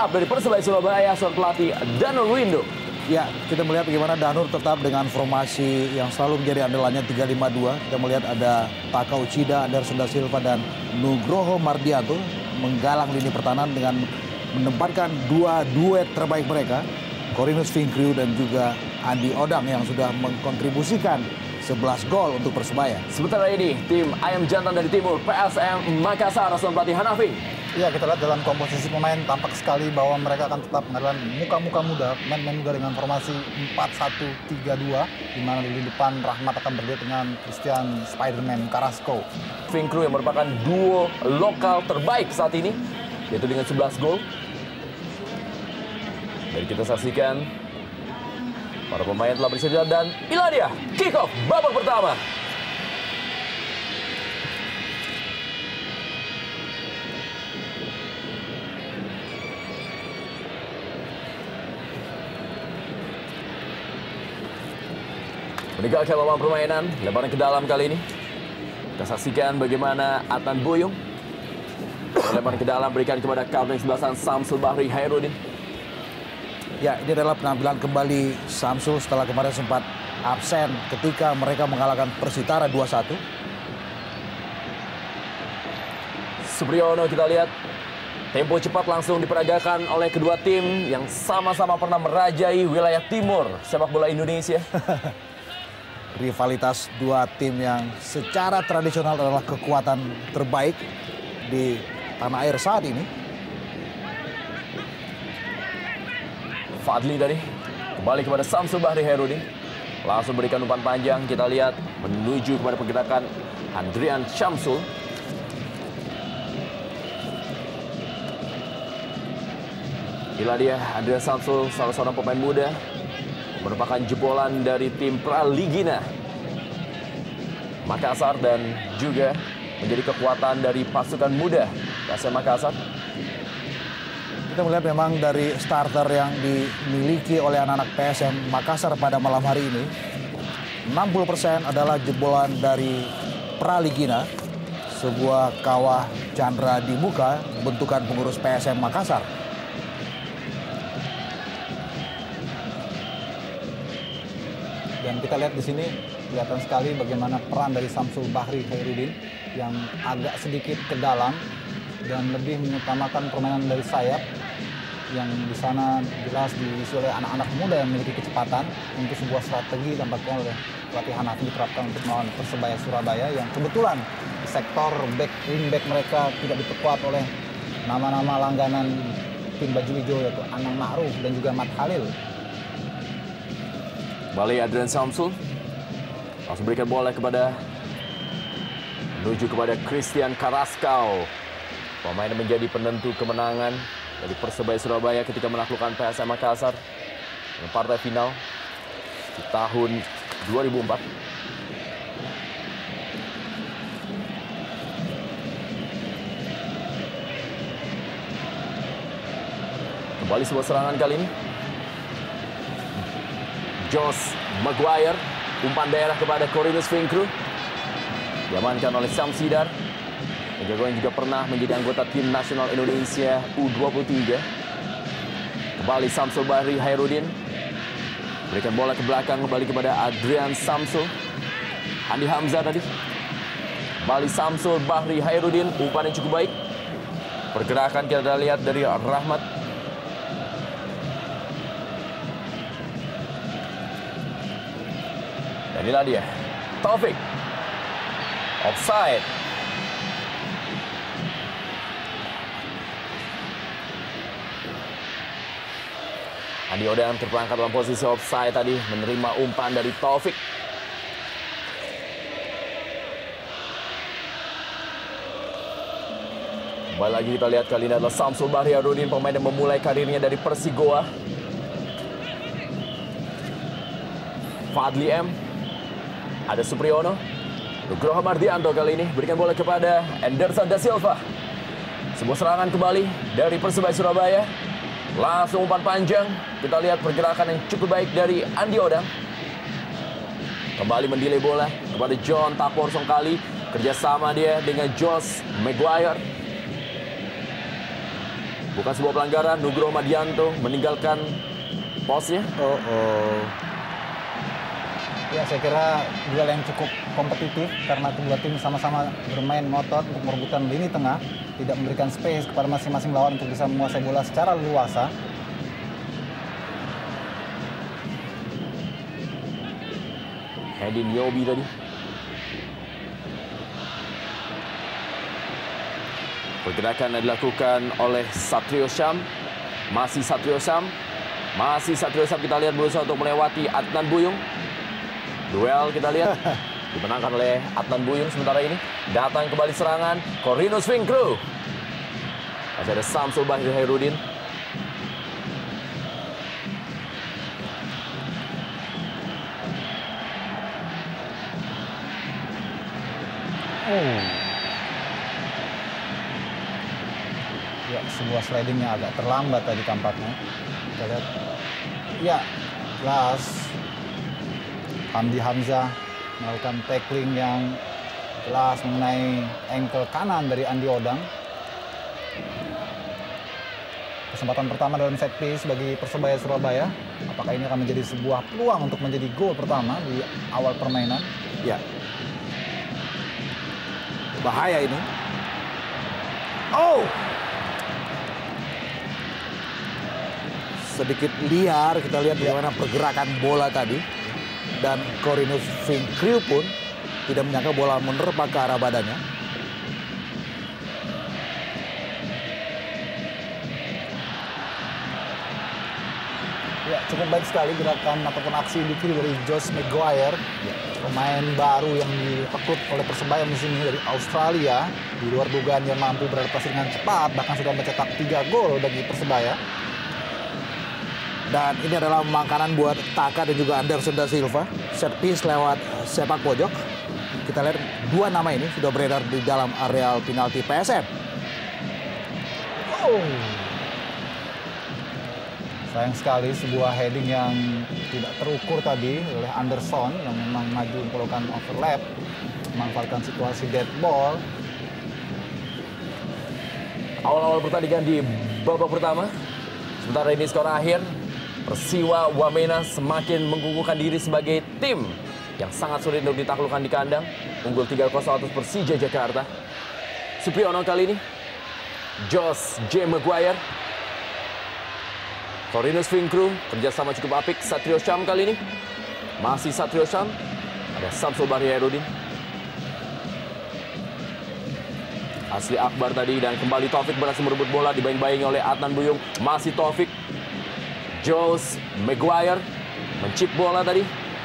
tetap dari Persebaya Surabaya, seorang pelatih Danur Window. Ya, kita melihat bagaimana Danur tetap dengan formasi yang selalu menjadi andalannya 3-5-2. Kita melihat ada Taka Uchida, Anderson da Silva, dan Nugroho Mardianto menggalang lini pertahanan dengan menempatkan dua duet terbaik mereka, Corvinus Fingru dan juga Andi Odang yang sudah mengkontribusikan 11 gol untuk Persebaya. Sementara ini, tim Ayam Jantan dari Timur, PSM Makassar, asuhan pelatih Hanafi. Ya, kita lihat dalam komposisi pemain tampak sekali bahwa mereka akan tetap mengandalkan muka-muka muda, pemain muda dengan formasi 4-1-3-2, di mana di depan Rahmat akan berdua dengan Christian Spiderman Carrasco. Fingru yang merupakan duo lokal terbaik saat ini, yaitu dengan 11 gol. Dan kita saksikan para pemain telah bersedia dan inilah dia kick off babak pertama. Meninggalkan lapangan permainan, lebaran ke dalam kali ini. Kita saksikan bagaimana Adnan Buyung lebaran ke dalam berikan kepada kapten sebelasan Samsul Bahri Hairudin. Ya, ini adalah penampilan kembali Samsul setelah kemarin sempat absen ketika mereka mengalahkan Persitara 2-1. Supriyono kita lihat tempo cepat langsung diperagakan oleh kedua tim yang sama-sama pernah merajai wilayah timur sepak bola Indonesia. Rivalitas dua tim yang secara tradisional adalah kekuatan terbaik di tanah air saat ini. Fadli tadi kembali kepada Samsul Bahri Hairudin, langsung berikan umpan panjang. Kita lihat menuju kepada pergerakan Andrian Syamsul. Inilah dia Andrian Syamsul, salah seorang pemain muda, merupakan jebolan dari tim Praligina Makassar dan juga menjadi kekuatan dari pasukan muda PSM Makassar. Kita melihat memang dari starter yang dimiliki oleh anak-anak PSM Makassar pada malam hari ini, 60% adalah jebolan dari Praligina, sebuah kawah Chandra di muka bentukan pengurus PSM Makassar. Dan kita lihat di sini kelihatan sekali bagaimana peran dari Samsul Bahri Hairudin yang agak sedikit ke dalam dan lebih mengutamakan permainan dari sayap, yang di sana jelas diisi oleh anak-anak muda yang memiliki kecepatan. Untuk sebuah strategi tampaknya oleh pelatih Hanafi diterapkan untuk melawan Persebaya Surabaya yang kebetulan di sektor wingback mereka tidak diperkuat oleh nama-nama langganan tim baju hijau yaitu Anang Ma'ruf dan juga Mat Halil. Kembali Adrian Syamsul langsung berikan bola menuju kepada Christian Carrasco, pemain yang menjadi penentu kemenangan dari Persebaya Surabaya ketika menaklukkan PSM Makassar di partai final di tahun 2004. Kembali sebuah serangan kali ini. Josh Maguire, umpan daerah kepada Corvinus Fingru, diamankan oleh Sam Sidar, jago yang juga pernah menjadi anggota tim nasional Indonesia U23. Kembali Samsul Bahri Hairudin, berikan bola ke belakang kembali kepada Adrian Samsul, Andi Hamzah tadi. Kembali Samsul Bahri Hairudin, umpan yang cukup baik. Pergerakan kita lihat dari Rahmat. Dan inilah dia, Taufik. Offside. Andi Odang terperangkap dalam posisi offside tadi, menerima umpan dari Taufik. Kembali lagi kita lihat kali ini adalah Samsul Bahri Hairudin, pemain yang memulai karirnya dari Persigoa. Fadli M. Ada Supriyono, Nugroho Mardianto kali ini berikan bola kepada Anderson da Silva. Sebuah serangan kembali dari Persebaya Surabaya. Langsung umpan panjang. Kita lihat pergerakan yang cukup baik dari Andi Odang. Kembali mendelay bola kepada John Tapor Songkali. Kerjasama dia dengan Josh Maguire. Bukan sebuah pelanggaran, Nugroho Mardianto meninggalkan posnya. Ya, saya kira duel yang cukup kompetitif karena kedua tim sama-sama bermain ngotot untuk merebutkan lini tengah, tidak memberikan space kepada masing-masing lawan untuk bisa menguasai bola secara leluasa. Hedi Nyobi tadi. Pergerakan yang dilakukan oleh Satrio Syam. Masih Satrio Syam. Kita lihat berusaha untuk melewati Adnan Buyung. Duel kita lihat dimenangkan oleh Adnan Buyung sementara ini. Datang kembali serangan Corvinus Finkru. Masih ada Samsul Bahri Hairudin. Ya, sebuah sliding yang agak terlambat tadi tampaknya. Kita lihat. Ya, jelas Hamdi Hamzah melakukan tackling yang jelas mengenai ankle kanan dari Andi Odang. Kesempatan pertama dalam set piece bagi Persebaya Surabaya. Apakah ini akan menjadi sebuah peluang untuk menjadi gol pertama di awal permainan? Ya. Bahaya ini. Sedikit liar, kita lihat bagaimana pergerakan bola tadi. Dan Corvinus Finkru pun tidak menyangka bola menerpa ke arah badannya. Ya, cukup baik sekali gerakan ataupun aksi individu dari Josh Maguire. Pemain baru yang direkrut oleh Persebaya musim ini dari Australia. Di luar dugaan dia mampu beradaptasi dengan cepat, bahkan sudah mencetak 3 gol bagi Persebaya. Dan ini adalah makanan buat Taka dan juga Anderson da Silva. Set piece lewat sepak pojok. Kita lihat 2 nama ini sudah beredar di dalam areal penalti PSM. Sayang sekali sebuah heading yang tidak terukur tadi oleh Anderson yang memang maju melakukan overlap, memanfaatkan situasi dead ball. Awal-awal pertandingan di babak pertama. Sementara ini skor akhir. Persiwa Wamena semakin mengukuhkan diri sebagai tim yang sangat sulit untuk ditaklukkan di kandang. Unggul 3-0 atas Persija Jakarta. Supriyono kali ini. Josh J. Maguire. Corvinus Finkru, kerjasama cukup apik. Satrio Syam kali ini. Masih Satrio Syam. Ada Samsul Bahri Hairudin. Asli Akbar tadi dan kembali Taufik berhasil merebut bola dibayang-bayangi oleh Adnan Buyung. Masih Taufik. Josh Maguire mencip bola tadi.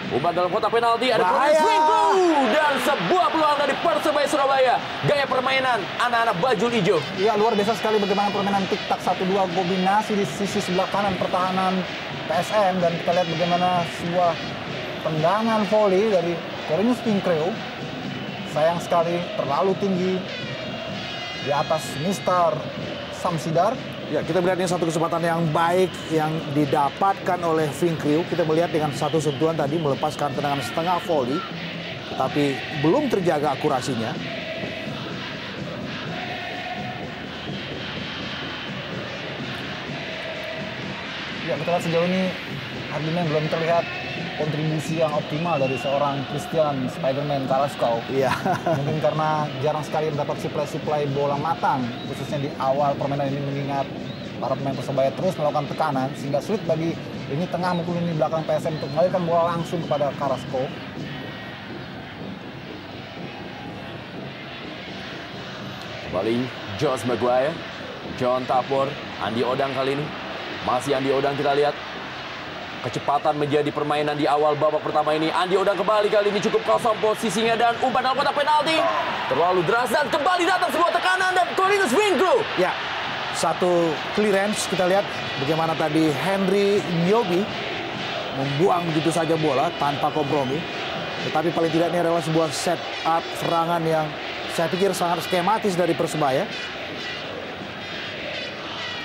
Umpan dalam kotak penalti ada Corvinus Finkru dan sebuah peluang dari Persebaya Surabaya. Gaya permainan anak-anak bajul hijau. Ya, luar biasa sekali bagaimana permainan tik-tak 1-2 kombinasi di sisi sebelah kanan pertahanan PSM, dan kita lihat bagaimana sebuah tendangan volley dari Corvinus Finkru. Sayang sekali terlalu tinggi di atas Mister Samsidar. Ya, kita melihat ini satu kesempatan yang baik yang didapatkan oleh Finkru. Kita melihat dengan satu sentuhan tadi melepaskan tendangan setengah volley, tetapi belum terjaga akurasinya. Ya, kita lihat sejauh ini Hardiman belum terlihat kontribusi yang optimal dari seorang Christian Spiderman Carrasco. Iya. Mungkin karena jarang sekali mendapat suplai bola matang, khususnya di awal permainan ini, mengingat para pemain Persebaya terus melakukan tekanan sehingga sulit bagi lini tengah maupun lini belakang PSM untuk mengalirkan bola langsung kepada Carrasco. Kembali Josh Maguire, John Tapor, Andi Odang kali ini. Masih Andi Odang, kita lihat kecepatan menjadi permainan di awal babak pertama ini. Andi Odang kembali kali ini cukup kosong posisinya dan umpan dalam kotak penalti. Terlalu deras dan kembali datang sebuah tekanan dan Corvinus Finkru. Ya, satu clearance, kita lihat bagaimana tadi Henry Nyobi membuang begitu saja bola tanpa kompromi. Tetapi paling tidak ini adalah sebuah set up serangan yang saya pikir sangat skematis dari Persebaya.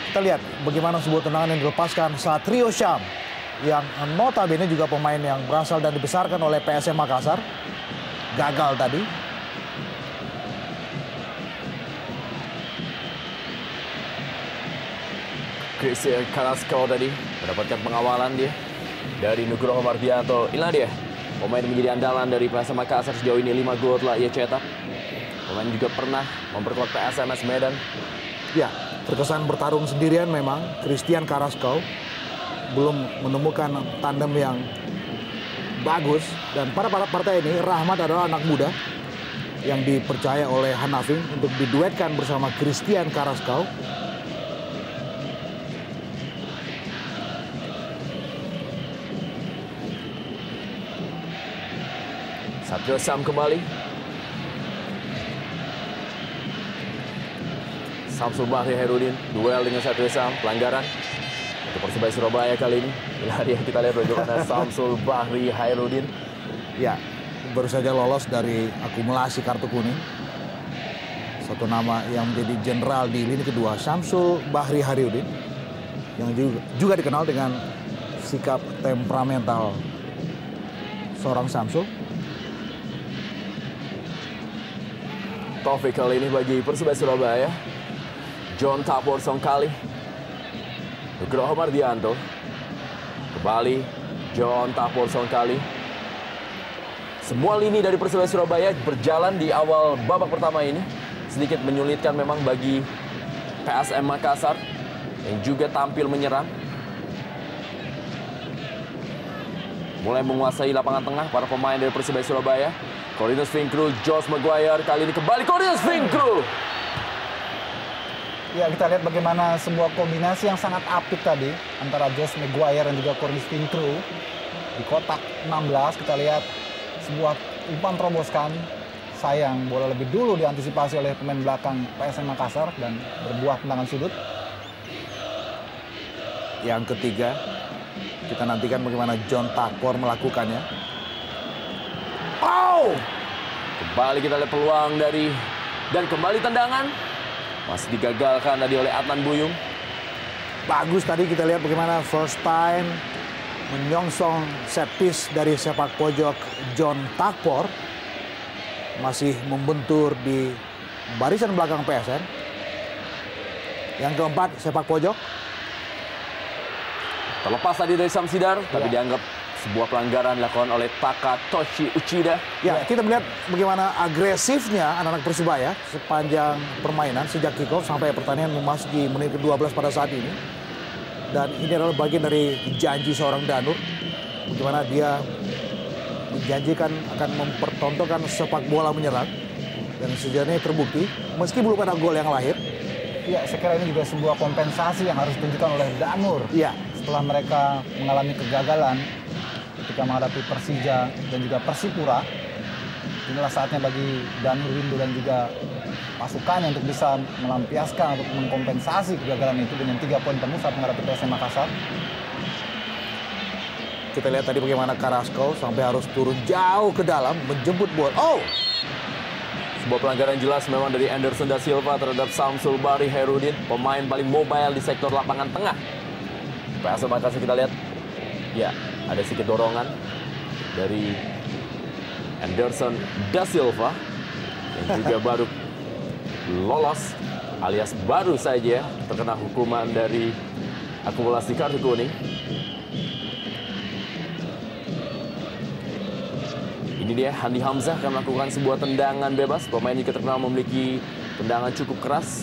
Kita lihat bagaimana sebuah tendangan yang dilepaskan Satrio Syam, yang notabene juga pemain yang berasal dan dibesarkan oleh PSM Makassar. Gagal tadi. Christian Carrasco tadi mendapatkan pengawalan dia dari Nugroho Mardianto. Inilah dia pemain menjadi andalan dari PSM Makassar sejauh ini, 5 gol telah ia cetak. Pemain juga pernah memperkuat PSMS Medan. Ya, terkesan bertarung sendirian memang. Christian Carrasco belum menemukan tandem yang bagus. Dan pada partai ini Rahmat adalah anak muda yang dipercaya oleh Hanafing untuk diduetkan bersama Christian Carrasco. Satrio Sam kembali. Samsul Bahri Hairudin duel dengan Satrio Sam, pelanggaran untuk Persebaya Surabaya kali ini. Kita lihat bagaimana Samsul Bahri Hairudin. Ya, baru saja lolos dari akumulasi kartu kuning. Satu nama yang menjadi jenderal di lini kedua, Samsul Bahri Hairudin, yang juga dikenal dengan sikap temperamental seorang Samsul. Taufik kali ini bagi Persebaya Surabaya. John Tapor Songkali. Nugroho Mardianto. Kembali John Tapor Songkali. Semua lini dari Persebaya Surabaya berjalan di awal babak pertama ini. Sedikit menyulitkan memang bagi PSM Makassar yang juga tampil menyerang. Mulai menguasai lapangan tengah para pemain dari Persebaya Surabaya. Cornelius Finkru, Josh Maguire, kali ini kembali Cornelius Finkru. Ya, kita lihat bagaimana sebuah kombinasi yang sangat apik tadi antara Josh Maguire dan juga Cornelius Finkru. Di kotak 16 kita lihat sebuah umpan teroboskan. Sayang, bola lebih dulu diantisipasi oleh pemain belakang PSM Makassar dan berbuah tendangan sudut. Yang ketiga, kita nantikan bagaimana John Tapor melakukannya. Oh! Kembali kita lihat peluang dari dan kembali tendangan. Masih digagalkan tadi oleh Adnan Buyung. Bagus tadi kita lihat bagaimana first time menyongsong set piece dari sepak pojok John Tapor. Masih membentur di barisan belakang PSN. Yang keempat, sepak pojok. Terlepas tadi dari Samsidar, tapi dianggap sebuah pelanggaran dilakukan oleh Takatoshi Uchida. Ya, kita melihat bagaimana agresifnya anak-anak Persebaya sepanjang permainan sejak kick-off sampai pertandingan memasuki menit ke-12 pada saat ini. Dan ini adalah bagian dari janji seorang Danur. Bagaimana dia menjanjikan akan mempertontonkan sepak bola menyerang. Dan sejauh terbukti, meski belum ada gol yang lahir. Ya, saya kira ini juga sebuah kompensasi yang harus ditunjukkan oleh Danur. Ya. Setelah mereka mengalami kegagalan ketika menghadapi Persija dan juga Persipura, inilah saatnya bagi Danur Windu dan juga pasukannya untuk bisa melampiaskan atau mengkompensasi kegagalan itu dengan 3 poin penuh saat menghadapi PSM Makassar. Kita lihat tadi bagaimana Carrasco sampai harus turun jauh ke dalam menjemput bola. Oh! Sebuah pelanggaran jelas memang dari Anderson da Silva terhadap Samsul Bahri Hairudin, pemain paling mobile di sektor lapangan tengah. PSM Makassar kita lihat, ya ada sedikit dorongan dari Anderson da Silva yang juga baru lolos alias baru saja terkena hukuman dari akumulasi kartu kuning. Ini dia Handi Hamzah akan melakukan sebuah tendangan bebas. Pemain juga terkenal memiliki tendangan cukup keras.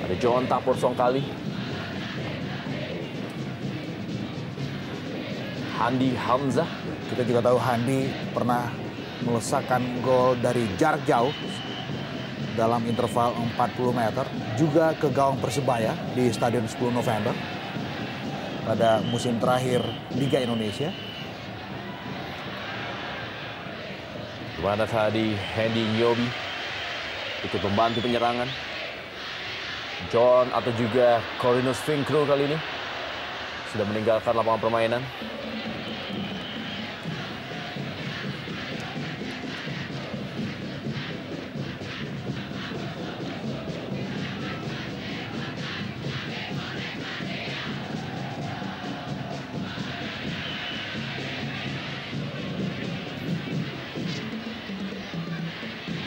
Ada John Tapor Songkali. Handi Hamzah. Kita juga tahu Handi pernah melesakkan gol dari jarak jauh dalam interval 40 meter. Juga ke gawang Persebaya di Stadion 10 November pada musim terakhir Liga Indonesia. Dimana tadi Hendy Nyobi ikut membantu penyerangan. John atau juga Cornelius Finkru kali ini sudah meninggalkan lapangan permainan.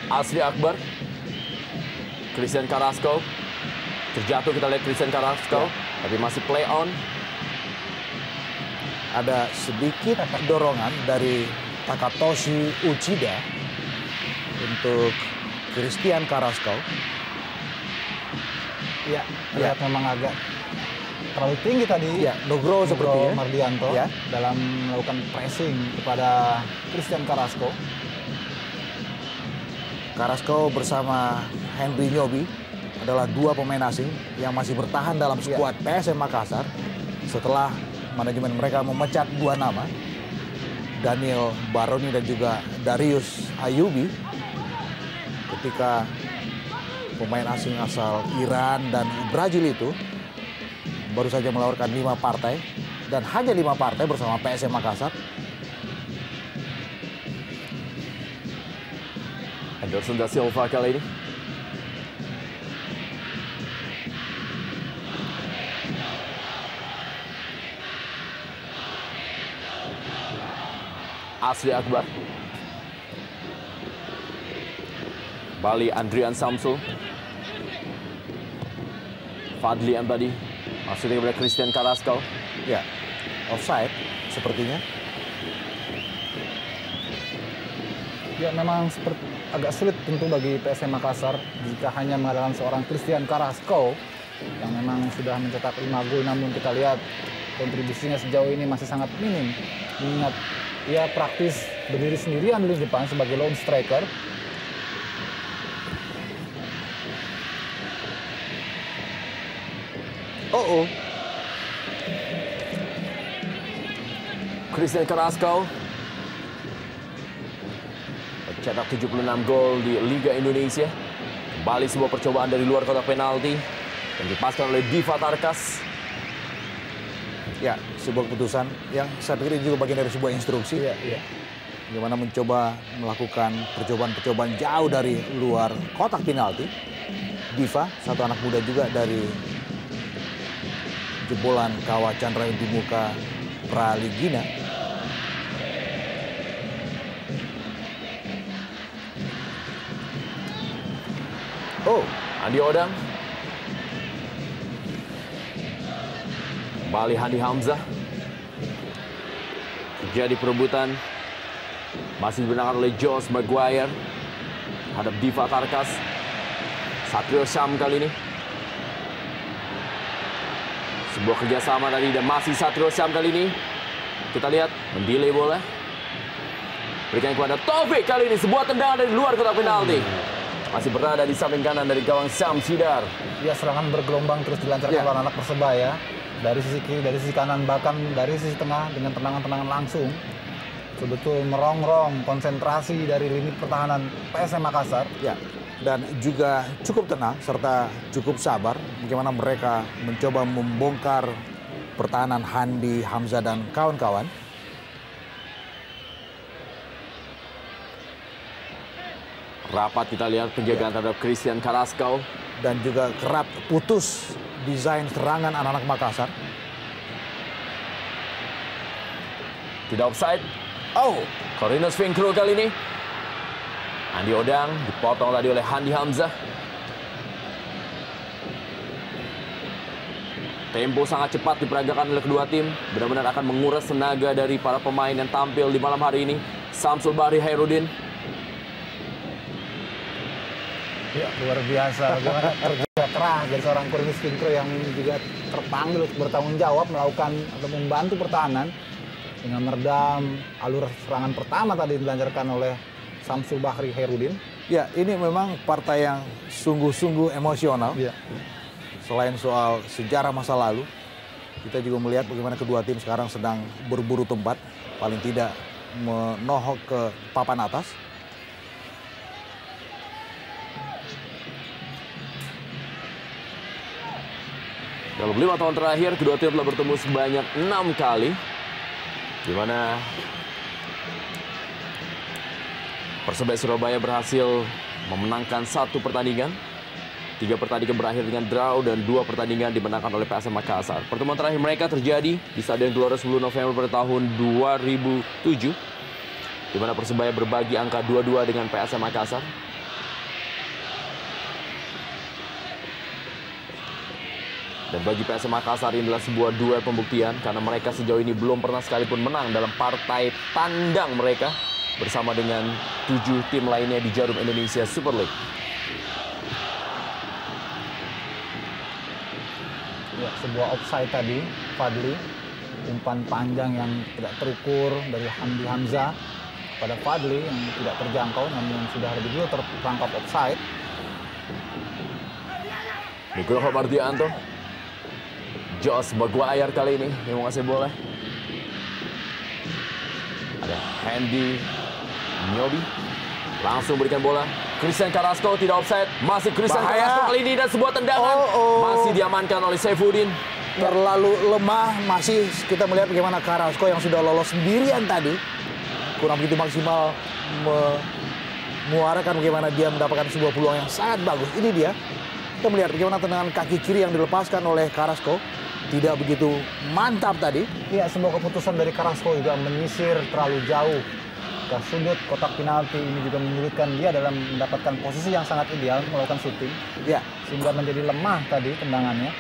Asri Akbar, Christian Carrasco, Terjatuh kita lihat Christian Carrasco, tapi masih play on. Ada sedikit dorongan dari Takatoshi Uchida untuk Christian Carrasco. Ya, lihat memang agak terlalu tinggi tadi. Ya, Nugroho sepertinya. Mardianto Ya. dalam melakukan pressing kepada Christian Carrasco. Carrasco bersama Henry Nyobi adalah dua pemain asing yang masih bertahan dalam skuad PSM Makassar setelah manajemen mereka memecat dua nama, Daniel Baroni dan juga Darius Ayubi, ketika pemain asing asal Iran dan Brazil itu baru saja melahirkan 5 partai dan hanya 5 partai bersama PSM Makassar. Anderson da Silva kali ini. Asri Akbar. Bali Andrian Samsul. Fadli Ambadi. Maksudnya kepada Christian Carrasco. Ya, offside sepertinya. Ya, memang agak sulit tentu bagi PSM Makassar jika hanya mengandalkan seorang Christian Carrasco yang memang sudah mencetak 5 gol, namun kita lihat kontribusinya sejauh ini masih sangat minim. Mengingat ia praktis berdiri sendirian di depan sebagai lone striker. Christian Carrasco mencetak 76 gol di Liga Indonesia. Kembali sebuah percobaan dari luar kotak penalti yang dipaskan oleh Diva Tarkas. Ya, sebuah keputusan yang saya pikir juga bagian dari sebuah instruksi. Iya. Bagaimana mencoba melakukan percobaan-percobaan jauh dari luar kotak penalti. Diva, satu anak muda juga dari jebolan Kawah Chandra di muka Praligina. Andi Odang. Kembali Handi Hamzah. Jadi perebutan masih dibenarkan oleh Josh Maguire terhadap Diva Tarkas. Satrio Syam kali ini. Sebuah kerjasama tadi dan masih Satrio Syam kali ini. Kita lihat mendelay bola. Berikan kepada Taufik kali ini. Sebuah tendangan dari luar kotak penalti. Masih berada di samping kanan dari gawang Syam Sidar. Ya, serangan bergelombang terus dilancarkan oleh anak Persebaya. Dari sisi kiri, dari sisi kanan, bahkan dari sisi tengah dengan tendangan-tendangan langsung. Betul merongrong konsentrasi dari lini pertahanan PSM Makassar. Ya, dan juga cukup tenang serta cukup sabar bagaimana mereka mencoba membongkar pertahanan Handi Hamzah dan kawan-kawan. Rapat kita lihat penjagaan terhadap Christian Carrasco. Dan juga kerap putus desain serangan anak-anak Makassar. Tidak offside. Corinus Finkru kali ini. Andi Odang dipotong tadi oleh Handi Hamzah. Tempo sangat cepat diperagakan oleh kedua tim. Benar-benar akan menguras tenaga dari para pemain yang tampil di malam hari ini. Samsul Bahri Hairudin. Ya, luar biasa. Bagaimana kerja keras dari seorang Corinus Finkru yang juga terpanggil untuk bertanggung jawab melakukan atau membantu pertahanan dengan meredam alur serangan pertama tadi dilancarkan oleh Samsul Bahri Hairudin. Ya, ini memang partai yang sungguh-sungguh emosional. Ya. Selain soal sejarah masa lalu, kita juga melihat bagaimana kedua tim sekarang sedang berburu tempat, paling tidak menohok ke papan atas. Dalam 5 tahun terakhir, kedua tim telah bertemu sebanyak 6 kali. Di mana Persebaya Surabaya berhasil memenangkan 1 pertandingan. 3 pertandingan berakhir dengan draw dan 2 pertandingan dimenangkan oleh PSM Makassar. Pertemuan terakhir mereka terjadi di Stadion Gelora 10 November pada tahun 2007. Di mana Persebaya berbagi angka 2-2 dengan PSM Makassar. Dan bagi PSM Makassar ini adalah sebuah duel pembuktian karena mereka sejauh ini belum pernah sekalipun menang dalam partai tandang mereka bersama dengan 7 tim lainnya di Jarum Indonesia Super League. Ya, sebuah offside tadi, Fadli. Umpan panjang yang tidak terukur dari Hamdi Hamzah pada Fadli yang tidak terjangkau namun sudah lebih dulu terperangkap offside. Nugroho Mardianto. Josh Maguire kali ini yang menguasai bola. Ada Hendy Nyobi. Langsung berikan bola. Christian Carrasco tidak offside. Masih Christian Carrasco kali ini dan sebuah tendangan. Masih diamankan oleh Saifuddin. Terlalu lemah, masih kita melihat bagaimana Carrasco yang sudah lolos sendirian tadi. Kurang begitu maksimal memuarakan bagaimana dia mendapatkan sebuah peluang yang sangat bagus. Ini dia. Kita melihat bagaimana tendangan kaki kiri yang dilepaskan oleh Carrasco. Tidak begitu mantap tadi. Iya, sebuah keputusan dari Carrasco juga menyisir terlalu jauh ke sudut kotak penalti. Ini juga menyulitkan dia dalam mendapatkan posisi yang sangat ideal melakukan syuting. Ya, Sehingga menjadi lemah tadi tendangannya.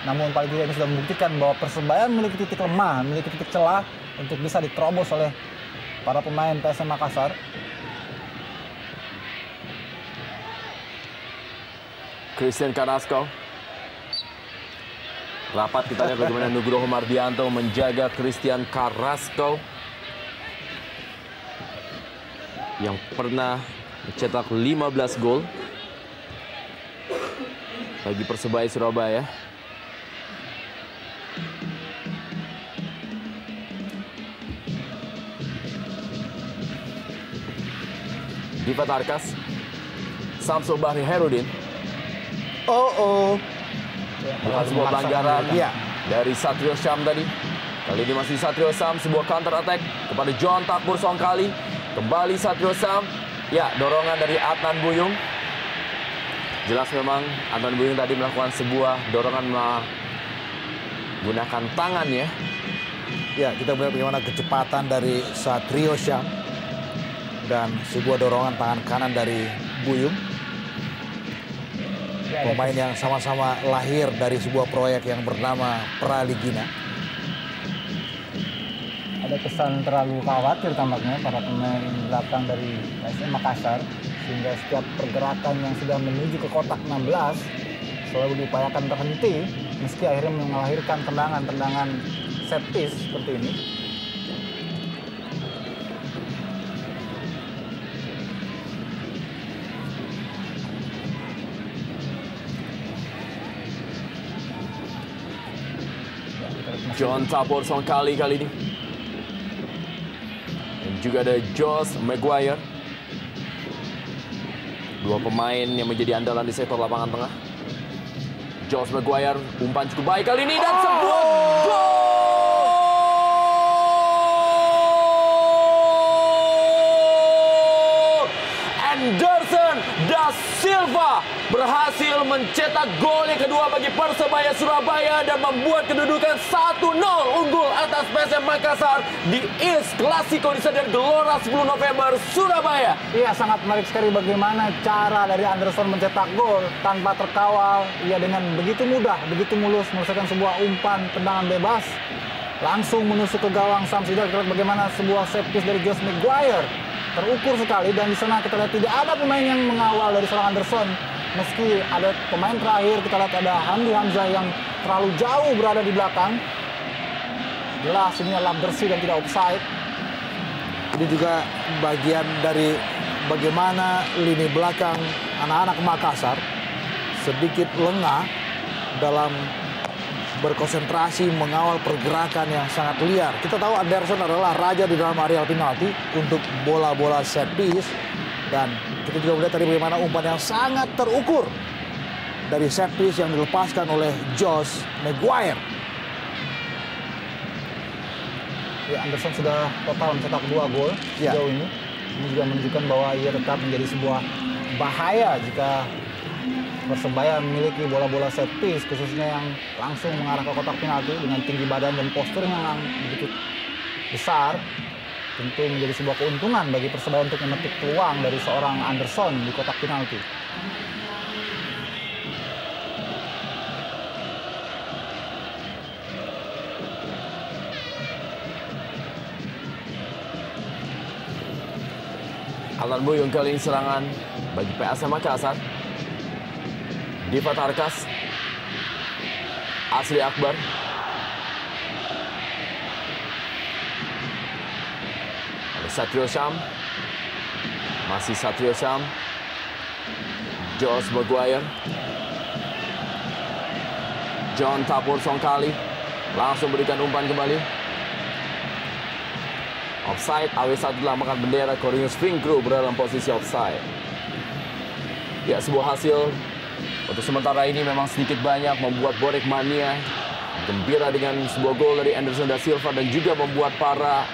Namun paling tidak ini sudah membuktikan bahwa Persebaya memiliki titik lemah, memiliki titik celah untuk bisa diterobos oleh para pemain PSM Makassar. Christian Carrasco. Rapat kita lihat bagaimana Nugroho Mardianto menjaga Christian Carrasco yang pernah mencetak 15 gol bagi Persebaya Surabaya. Difat Arkas, Samsul Bahri Herudin. Melakukan sebuah pelanggaran dari Satrio Syam tadi. Kali ini masih Satrio Syam, sebuah counter attack kepada John Takbur Songkali. Kembali Satrio Syam. Ya, dorongan dari Adnan Buyung. Jelas memang Adnan Buyung tadi melakukan sebuah dorongan menggunakan tangannya. ya kita melihat bagaimana kecepatan dari Satrio Syam dan sebuah dorongan tangan kanan dari Buyung. Pemain yang sama-sama lahir dari sebuah proyek yang bernama Praligina. Ada kesan terlalu khawatir tampaknya para pemain belakang dari PSM Makassar. Sehingga setiap pergerakan yang sudah menuju ke kotak 16 selalu diupayakan terhenti. Meski akhirnya melahirkan tendangan-tendangan set piece seperti ini. John Takbur Songkali kali ini. Dan juga ada Josh Maguire. Dua pemain yang menjadi andalan di sektor lapangan tengah. Josh Maguire, umpan cukup baik kali ini dan sebuah gol! Anderson da Silva berhasil mencetak gol yang kedua bagi Persebaya Surabaya dan membuat kedudukan 1-0 unggul atas PSM Makassar di East Clasico di Stadion Gelora 10 November Surabaya. Iya, sangat menarik sekali bagaimana cara dari Anderson mencetak gol tanpa terkawal. Ia dengan begitu mudah, begitu mulus menyelesaikan sebuah umpan tendangan bebas. Langsung menusuk ke gawang Samsidar. Kita lihat bagaimana sebuah set piece dari Josh Maguire. Terukur sekali dan di sana kita lihat tidak ada pemain yang mengawal dari seorang Anderson. Meski ada pemain terakhir, kita lihat ada Hamdi Hamzah yang terlalu jauh berada di belakang. Jelas ini adalah bersih dan tidak offside. Ini juga bagian dari bagaimana lini belakang anak-anak Makassar sedikit lengah dalam berkonsentrasi mengawal pergerakan yang sangat liar. Kita tahu Anderson adalah raja di dalam area penalti untuk bola-bola set piece. Dan kita juga melihat tadi bagaimana umpan yang sangat terukur dari set piece yang dilepaskan oleh Josh Maguire. Ya, Anderson sudah total mencetak 2 gol sejauh ini. Ini juga menunjukkan bahwa ia tetap menjadi sebuah bahaya jika Persebaya memiliki bola-bola set piece, khususnya yang langsung mengarah ke kotak penalti dengan tinggi badan dan postur yang begitu besar. Tentu menjadi sebuah keuntungan bagi Persebaya untuk memetik peluang dari seorang Anderson di kotak penalti. Alan Buyung kali ini serangan bagi PSM Makassar. Diva Tarkas, Asri Akbar, ada Satrio Syam, masih Satrio Syam, Josh Maguire, John Tapur Songkali, langsung berikan umpan kembali. Offside, AW1 telah mengangkat bendera. Cornelius Finkru berada dalam posisi offside. Ya, sebuah hasil untuk sementara ini memang sedikit banyak membuat Borek Mania gembira dengan sebuah gol dari Anderson da Silva dan juga membuat para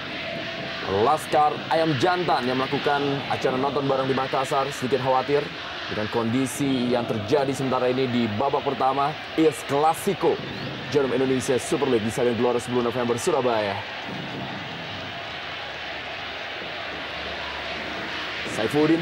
Laskar Ayam Jantan yang melakukan acara nonton bareng di Makassar sedikit khawatir dengan kondisi yang terjadi sementara ini di babak pertama El Clasico Jarum Indonesia Super League di Stadion Gelora 10 November Surabaya. Saifuddin,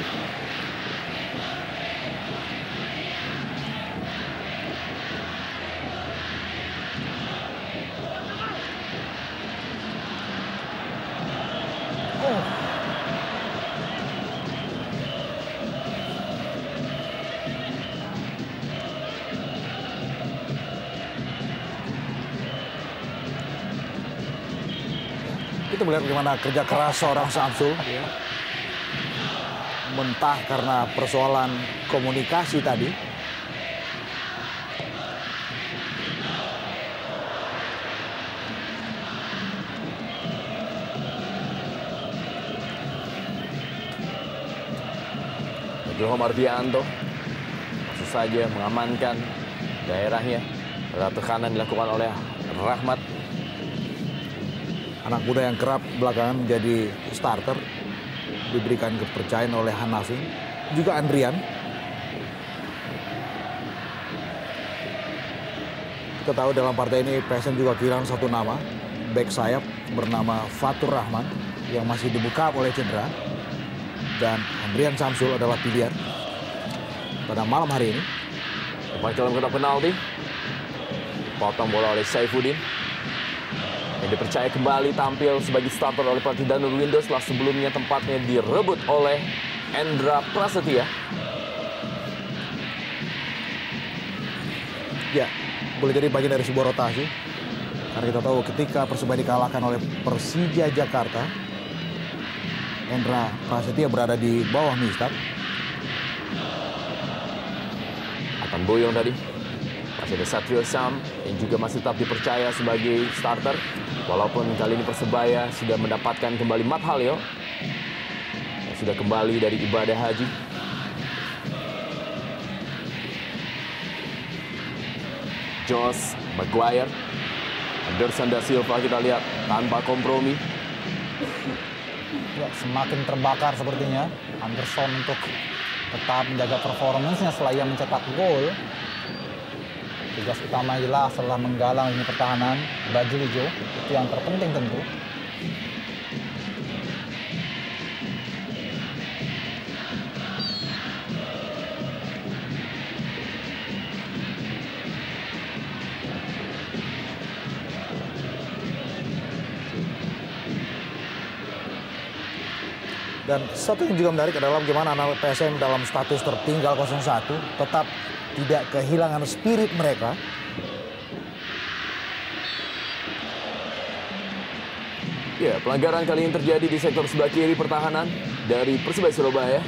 Kita melihat bagaimana kerja keras seorang Samsul. Ya. Mentah karena persoalan komunikasi tadi. Nugroho Mardianto maksud saja mengamankan daerahnya. Tekanan dilakukan oleh Rahmat. Anak muda yang kerap belakangan menjadi starter. Diberikan kepercayaan oleh Hanafi, juga Andrian. Kita tahu dalam partai ini PSM juga kehilangan satu nama, bek sayap bernama Fatur Rahman yang masih dibuka oleh cedera. Dan Andrian Samsul adalah pilihan pada malam hari ini. Umpan dalam kotak penalti, potong bola oleh Saifuddin. Yang dipercaya kembali tampil sebagai starter oleh pelatih Danur Windows setelah sebelumnya tempatnya direbut oleh Endra Prasetya. Ya, boleh jadi bagian dari sebuah rotasi. Karena kita tahu ketika Persebaya dikalahkan oleh Persija Jakarta, Endra Prasetya berada di bawah Mistar. Akan Boyong tadi. Masih ada Satrio Syam yang juga masih tetap dipercaya sebagai starter. Walaupun kali ini Persebaya sudah mendapatkan kembali Mat Halil yang sudah kembali dari ibadah haji. Josh Maguire, Anderson da Silva kita lihat tanpa kompromi. Ya, semakin terbakar sepertinya Anderson untuk tetap menjaga performance-nya setelah ia mencetak gol. Tugas utama jelas setelah menggalang ini pertahanan baju hijau, itu yang terpenting tentu. Dan satu yang juga menarik adalah bagaimana anak PSM dalam status tertinggal 0-1 tetap tidak kehilangan spirit mereka. Ya, pelanggaran kali ini terjadi di sektor sebelah kiri pertahanan dari Persebaya Surabaya.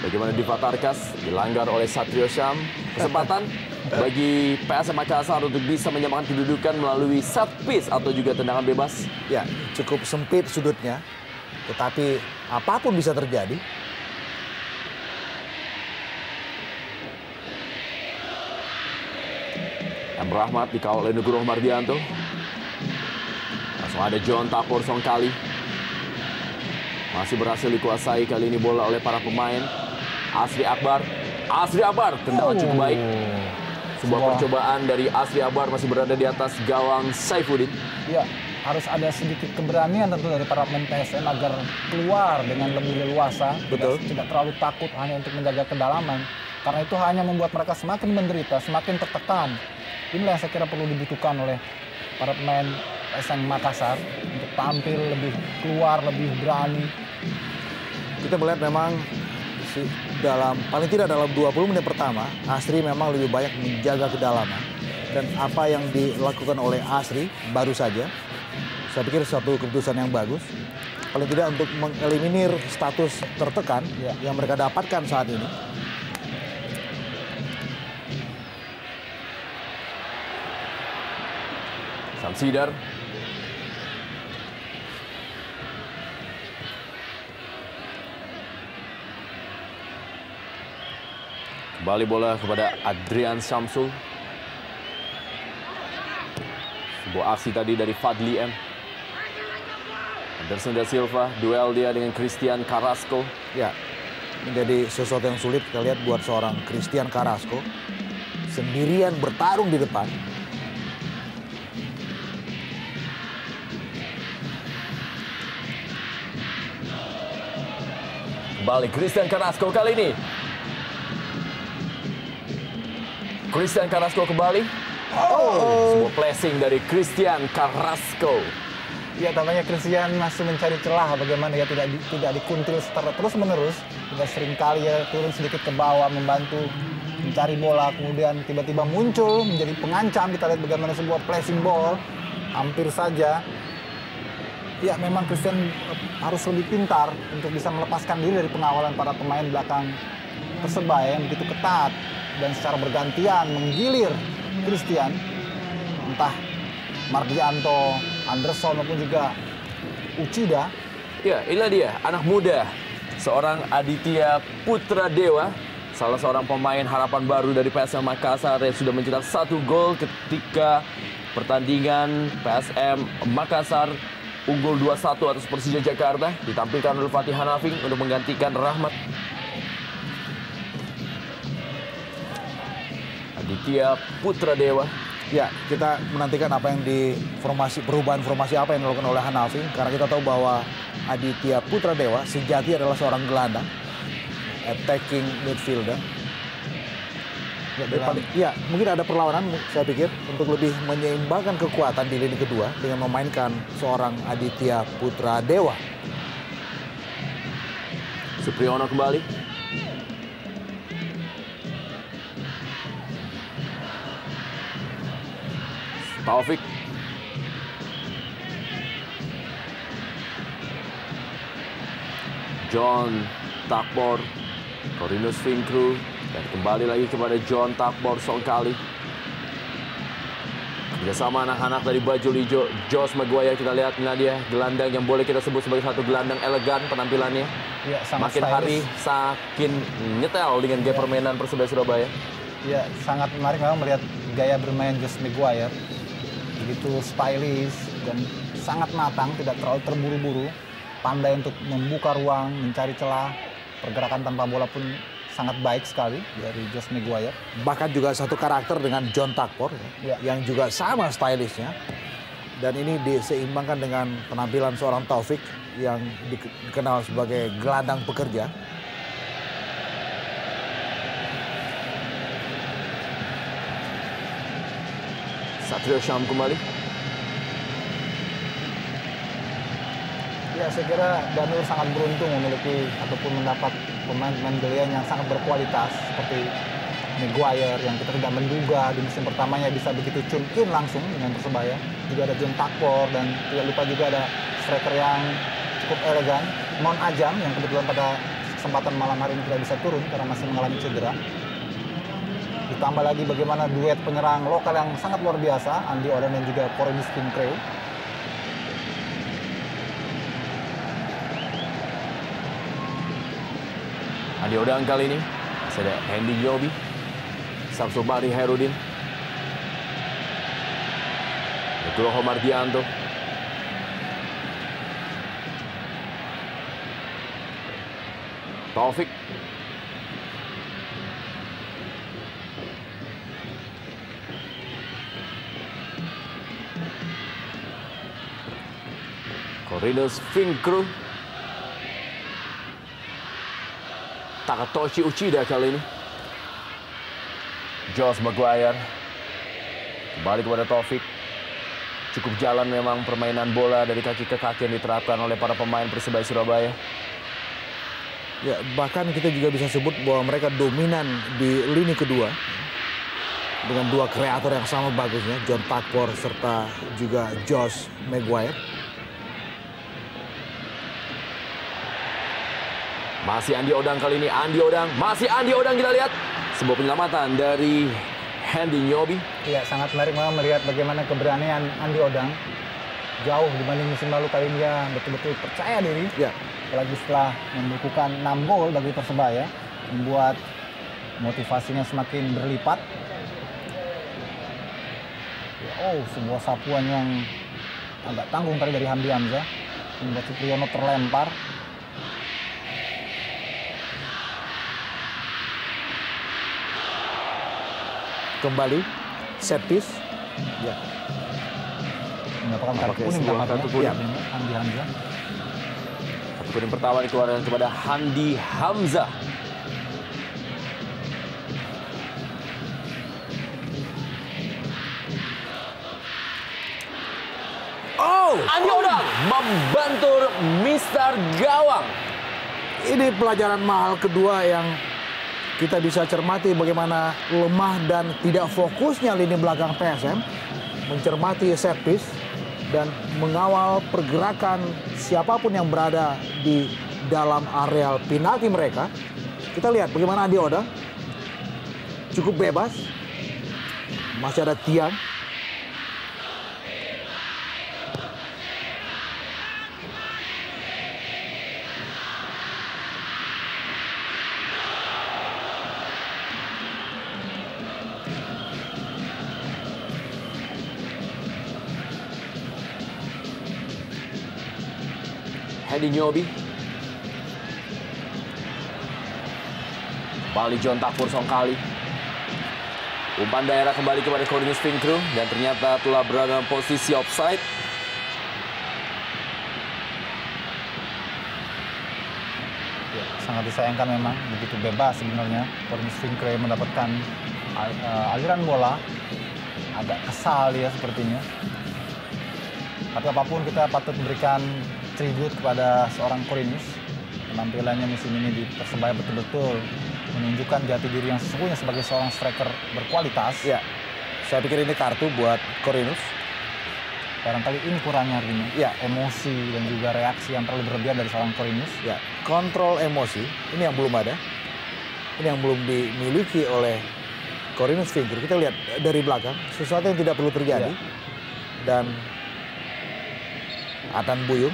Bagaimana Diva Tarkas dilanggar oleh Satrio Syam. Kesempatan bagi PSM Makassar untuk bisa menyamakan kedudukan melalui set piece atau juga tendangan bebas. Ya, cukup sempit sudutnya, tetapi apapun bisa terjadi. M. Rahmat dikawal oleh Nugroho Mardianto. Langsung ada John Tapur Songkali. Masih berhasil dikuasai kali ini bola oleh para pemain. Asri Akbar. Asri Akbar, tendangan cukup baik. Sebuah percobaan dari Asri Akbar masih berada di atas gawang Saifuddin. Ya, harus ada sedikit keberanian tentu dari para pemain PSM agar keluar dengan lebih leluasa. Betul. Tidak terlalu takut hanya untuk menjaga kedalaman. Karena itu hanya membuat mereka semakin menderita, semakin tertekan. Inilah yang saya kira perlu dibutuhkan oleh para pemain PSM Makassar untuk tampil lebih keluar, lebih berani. kita melihat memang paling tidak dalam 20 menit pertama, Asri memang lebih banyak menjaga kedalaman. Dan apa yang dilakukan oleh Asri baru saja, saya pikir satu keputusan yang bagus. Paling tidak untuk mengeliminir status tertekan yang mereka dapatkan saat ini. Samsidar. Kembali bola kepada Adrian Samsul. Sebuah aksi tadi dari Fadli M. Anderson da Silva, duel dia dengan Christian Carrasco. Ya, menjadi sesuatu yang sulit kita lihat buat seorang Christian Carrasco. Sendirian bertarung di depan. Kembali Christian Carrasco kali ini. Christian Carrasco kembali. Sebuah placing dari Christian Carrasco. Ya, tampaknya Christian masih mencari celah bagaimana ya tidak dikuntil secara terus-menerus. Hingga seringkali ya turun sedikit ke bawah membantu mencari bola. Kemudian tiba-tiba muncul menjadi pengancam. Kita lihat bagaimana sebuah placing ball. Hampir saja. Ya, memang Christian harus lebih pintar untuk bisa melepaskan diri dari pengawalan para pemain belakang Persebaya yang begitu ketat. Dan secara bergantian menggilir Christian. Entah Mardianto, Anderson maupun juga Uchida. Ya, inilah dia anak muda. Seorang Aditya Putra Dewa. Salah seorang pemain harapan baru dari PSM Makassar yang sudah mencetak 1 gol ketika pertandingan PSM Makassar unggul 2-1 atas Persija Jakarta. Ditampilkan oleh Fatih Hanafing untuk menggantikan Rahmat. Aditya Putra Dewa. Ya, kita menantikan apa yang perubahan formasi apa yang dilakukan oleh Hanafi. Karena kita tahu bahwa Aditya Putra Dewa sejati adalah seorang gelandang, attacking midfielder. Ya, mungkin ada perlawanan, saya pikir, untuk lebih menyeimbangkan kekuatan di lini kedua dengan memainkan seorang Aditya Putra Dewa. Supriyono kembali. Taufik. John Takbor. Corinus Finkru. Dan kembali lagi kepada John Takbor Songkali. Kerjasama anak-anak dari baju hijau. Josh Maguire, kita lihat dia gelandang yang boleh kita sebut sebagai satu gelandang elegan penampilannya. Ya, makin hari sakin nyetel dengan gaya permainan Persebaya Surabaya. Ya, sangat menarik memang melihat gaya bermain Josh Maguire. Begitu stylish dan sangat matang, tidak terlalu terburu-buru, pandai untuk membuka ruang, mencari celah, pergerakan tanpa bola pun sangat baik sekali dari Josh Maguire. Bahkan juga satu karakter dengan John Takbor yang juga sama stylishnya. Dan ini diseimbangkan dengan penampilan seorang Taufik yang dikenal sebagai gelandang pekerja. Satrio Syam kembali. Ya, saya kira Danur sangat beruntung memiliki ataupun mendapat pemain-pemain pilihan yang sangat berkualitas seperti Maguire yang kita tidak menduga di musim pertamanya bisa begitu tune in langsung dengan Persebaya. Juga ada John Takbor dan tidak lupa juga ada striker yang cukup elegan, Mon Ajam yang kebetulan pada kesempatan malam hari ini tidak bisa turun karena masih mengalami cedera. Ditambah lagi bagaimana duet penyerang lokal yang sangat luar biasa, Andi Oden dan juga Corinus Finkru. Andi Oden kali ini masih ada Hendy Yobi, Samsul Bahri Hairudin, Nugroho Mardianto. Taufik. Corinus Finkru. Takatoshi Uchida kali ini. Josh Maguire. Kembali kepada Taufik. Cukup jalan memang permainan bola dari kaki ke kaki yang diterapkan oleh para pemain Persebaya Surabaya. Ya, bahkan kita juga bisa sebut bahwa mereka dominan di lini kedua dengan dua kreator yang sama bagusnya, John Takpor serta juga Josh Maguire. Masih Andi Odang kali ini, masih Andi Odang, kita lihat sebuah penyelamatan dari Handy Nyobi. Iya, sangat menarik memang melihat bagaimana keberanian Andi Odang. Jauh dibanding musim lalu, kali ini dia betul-betul percaya diri. Ya, Apalagi setelah membukukan 6 gol bagi Persebaya, membuat motivasinya semakin berlipat. Oh, sebuah sapuan yang agak tanggung tadi dari Hamdi Hamzah, membuat Supriyono terlempar. kembali set piece. Ya, Mendapatkan kartu Oke, kuning sebuah tampaknya. kartu kuning. Ya, Hamdi Hamzah. Kartu kuning pertama dikeluarkan kepada Handy Hamzah. oh, Andi Odang membantur Mister Gawang. ini pelajaran mahal kedua yang kita bisa cermati bagaimana lemah dan tidak fokusnya lini belakang PSM mencermati set piece dan mengawal pergerakan siapapun yang berada di dalam areal penalti mereka. Kita lihat bagaimana Andi Odang cukup bebas, masih ada tiang. Handy Nyobi. Kembali John Takpor Songkali. Umpan daerah kembali kepada Cornelius Finkru dan ternyata telah berada dalam posisi offside. Ya, sangat disayangkan memang, begitu bebas sebenarnya Cornelius Finkru mendapatkan aliran bola. Agak kesal dia sepertinya. Tapi apapun kita patut memberikan tribut kepada seorang Cornelius. Penampilannya musim ini di Persebaya betul-betul menunjukkan jati diri yang sesungguhnya sebagai seorang striker berkualitas. Ya, saya pikir ini kartu buat Cornelius. Barangkali ini kurangnya artinya. Ya. Emosi dan juga reaksi yang terlalu berlebihan dari seorang Cornelius. Ya, kontrol emosi ini yang belum ada. Ini yang belum dimiliki oleh Cornelius Finkru. Kita lihat dari belakang sesuatu yang tidak perlu terjadi. Ya. Dan Atan Buyung.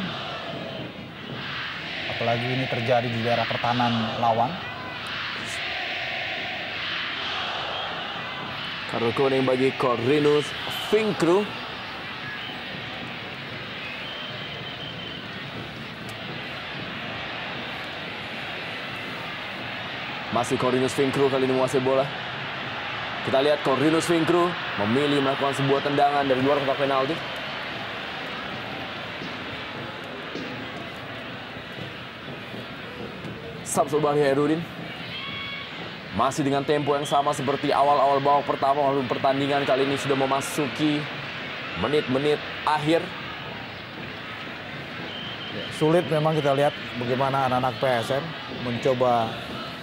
Apalagi ini terjadi di daerah pertahanan lawan. Kartu kuning bagi Cornelius Finkru. Masih Cornelius Finkru kali ini menguasai bola. Kita lihat Cornelius Finkru memilih melakukan sebuah tendangan dari luar kotak penalti. Samsul Bahri Hairudin masih dengan tempo yang sama seperti awal-awal babak pertama walaupun pertandingan kali ini sudah memasuki menit-menit akhir. Sulit memang kita lihat bagaimana anak-anak PSM mencoba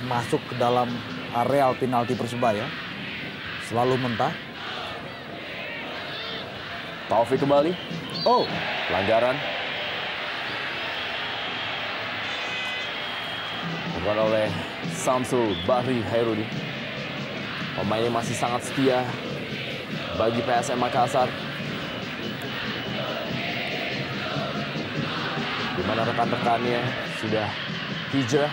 masuk ke dalam areal penalti Persebaya. Selalu mentah. Taufik kembali. Oh, Pelanggaran dilakukan oleh Samsul Bahri Hairudin. Pemainnya masih sangat setia bagi PSM Makassar. Di mana rekan-rekannya sudah hijrah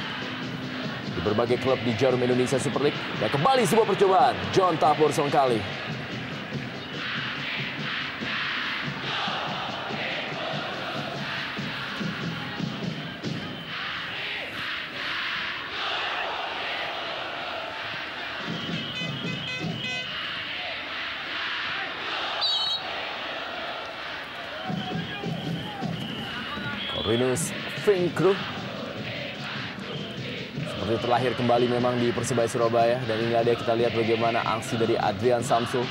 di berbagai klub di Jarum Indonesia Super League. Dan kembali sebuah percobaan John Takpor Songkali. Cornelius Finkru seperti terlahir kembali memang di Persebaya Surabaya. Dan ini ada kita lihat bagaimana aksi dari Adrian Samsul.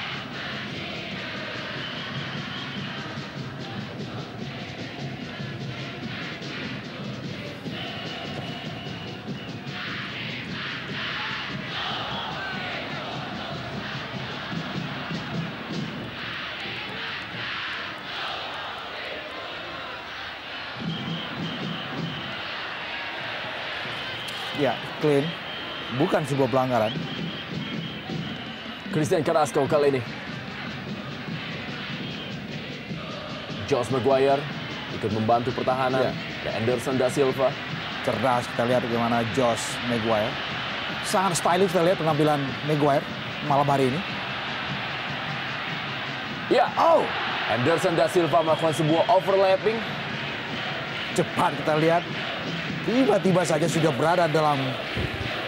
Ya, clean. Bukan sebuah pelanggaran. Christian Carrasco kali ini. Josh Maguire ikut membantu pertahanan. Ya. Dan Anderson da Silva. Cerdas, kita lihat bagaimana Josh Maguire. Sangat stylish kita lihat penampilan Maguire malam hari ini. Ya, Anderson da Silva melakukan sebuah overlapping. Cepat kita lihat. Tiba-tiba saja sudah berada dalam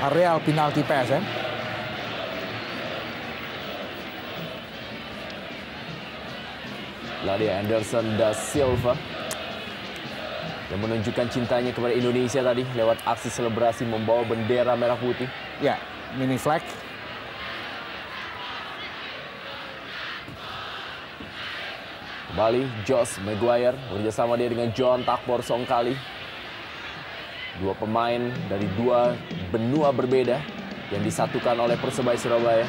areal penalti PSM. Lah dia Anderson da Silva yang menunjukkan cintanya kepada Indonesia tadi lewat aksi selebrasi membawa bendera merah putih. Ya, mini flag. Kembali Josh Maguire bekerjasama dia dengan John Takbor Songkali. Dua pemain dari dua benua berbeda yang disatukan oleh Persebaya Surabaya.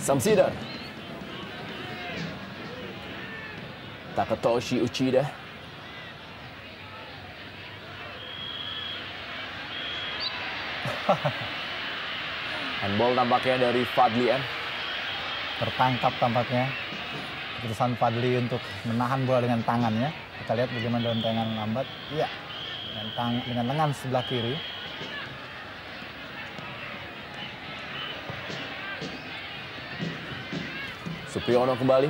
Samsidar. Takatoshi Uchida. Handball tampaknya dari Fadli M. Tertangkap tampaknya keputusan Fadli untuk menahan bola dengan tangannya. Kita lihat bagaimana dalam tangan lambat. Iya, dengan lengan sebelah kiri. Supriyono kembali.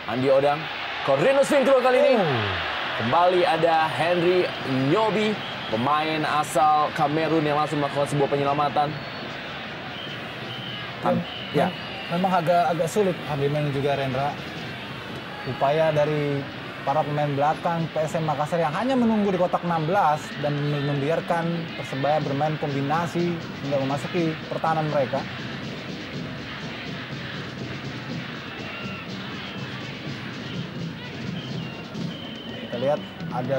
Andi Odang. Corvinus Finkro kali ini. Kembali ada Henry Nyobi, pemain asal Kamerun yang langsung melakukan sebuah penyelamatan. Ya, memang agak sulit Hardiman juga Rendra. Upaya dari para pemain belakang PSM Makassar yang hanya menunggu di kotak 16 dan membiarkan Persebaya bermain kombinasi hingga memasuki pertahanan mereka. Kita lihat ada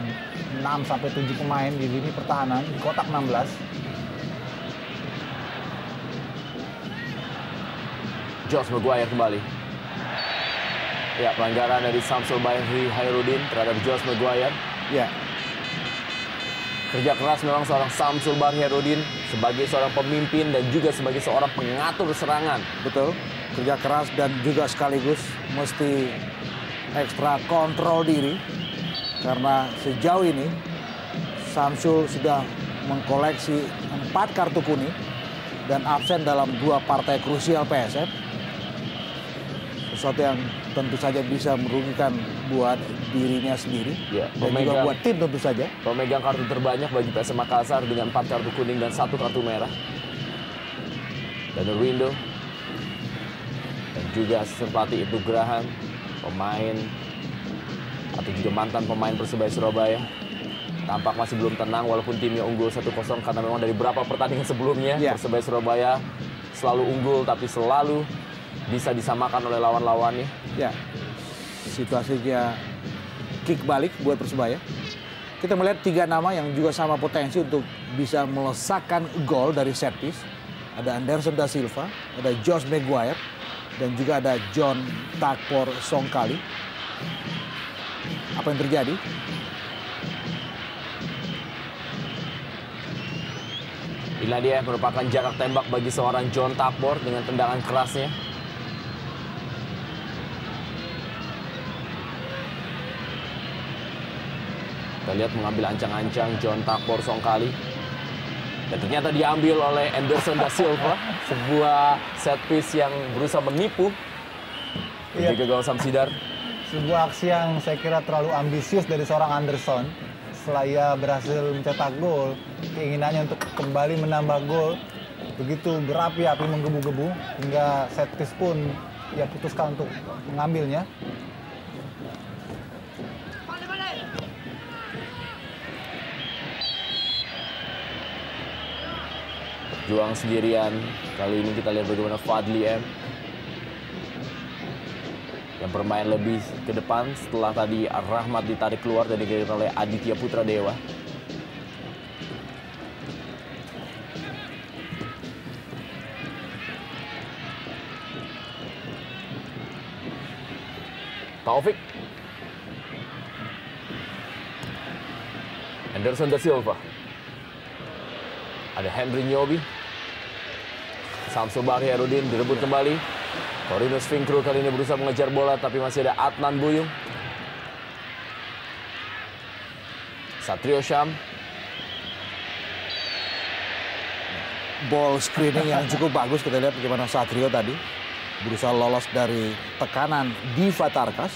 6-7 pemain di lini pertahanan di kotak 16. Josh Maguire kembali. Ya, pelanggaran dari Samsul Bahri Hairudin terhadap Josh Maguire. Ya, Kerja keras memang seorang Samsul Bahri Hairudin sebagai seorang pemimpin dan juga sebagai seorang pengatur serangan. betul. Kerja keras dan juga sekaligus mesti ekstra kontrol diri. Karena sejauh ini Samsul sudah mengkoleksi 4 kartu kuning dan absen dalam 2 partai krusial PSM. Sesuatu yang tentu saja bisa merugikan buat dirinya sendiri Ya, dan juga buat tim tentu saja. Pemegang kartu terbanyak bagi PSM Makassar dengan 4 kartu kuning dan 1 kartu merah. Dan Rindo dan juga asisten pelatih Ibnu Grahan, pemain atau juga mantan pemain Persebaya Surabaya, tampak masih belum tenang walaupun timnya unggul 1-0 karena memang dari beberapa pertandingan sebelumnya Ya. Persebaya Surabaya selalu unggul tapi selalu bisa disamakan oleh lawan-lawannya. Ya, situasinya kick balik buat Persebaya. Kita melihat 3 nama yang juga sama potensi untuk bisa melesakkan gol dari set piece. Ada Anderson da Silva, ada Josh Maguire, dan juga ada John Takbor Songkali. Apa yang terjadi? Inilah dia merupakan jarak tembak bagi seorang John Takbor dengan tendangan kerasnya. Kita lihat mengambil ancang-ancang John Takbor Songkali. Dan ternyata diambil oleh Anderson da Silva. Sebuah set piece yang berusaha menipu. Iya. Juga gawang Samsidar. Sebuah aksi yang saya kira terlalu ambisius dari seorang Anderson. Setelah ia berhasil mencetak gol, keinginannya untuk kembali menambah gol begitu berapi-api menggebu-gebu hingga set piece pun ia putuskan untuk mengambilnya. Juang sendirian. Kali ini kita lihat bagaimana Fadli M yang bermain lebih ke depan setelah tadi Rahmat ditarik keluar dan digantikan oleh Aditya Putra Dewa. Taufik. Anderson da Silva. Ada Henry Nyobi. Samsul Bahri Herudin direbut kembali. Corinus Finkru kali ini berusaha mengejar bola, tapi masih ada Adnan Buyung. Satrio Syam. Ball screening yang cukup bagus, kita lihat bagaimana Satrio tadi berusaha lolos dari tekanan Diva Tarkas.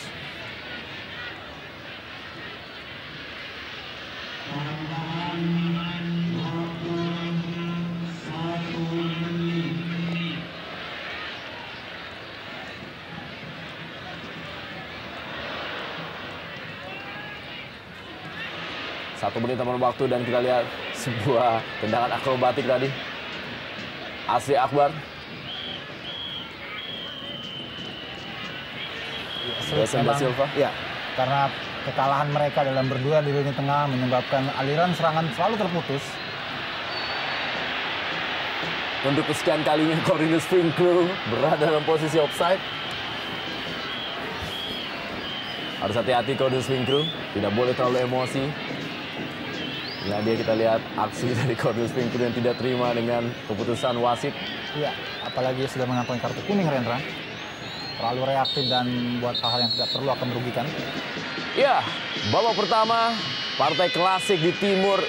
Satu menit tambahan waktu dan kita lihat sebuah tendangan akrobatik tadi. Asri Akbar. Anderson da Silva. Ya, karena kekalahan mereka dalam berdua di lini tengah menyebabkan aliran serangan selalu terputus. Untuk kesekian kalinya Corinus Finkru berada dalam posisi offside. Harus hati-hati Corinus Finkru, tidak boleh terlalu emosi. Nah, dia kita lihat aksi dari Corinus Finkru yang tidak terima dengan keputusan wasit. Iya, apalagi sudah mengantongi kartu kuning, Rendra. Terlalu reaktif dan buat hal-hal yang tidak perlu akan merugikan. Ya, babak pertama partai klasik di Timur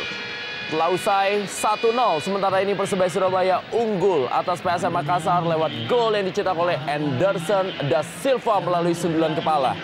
telah usai 1-0. Sementara ini Persebaya Surabaya unggul atas PSM Makassar lewat gol yang dicetak oleh Anderson da Silva melalui sundulan kepala.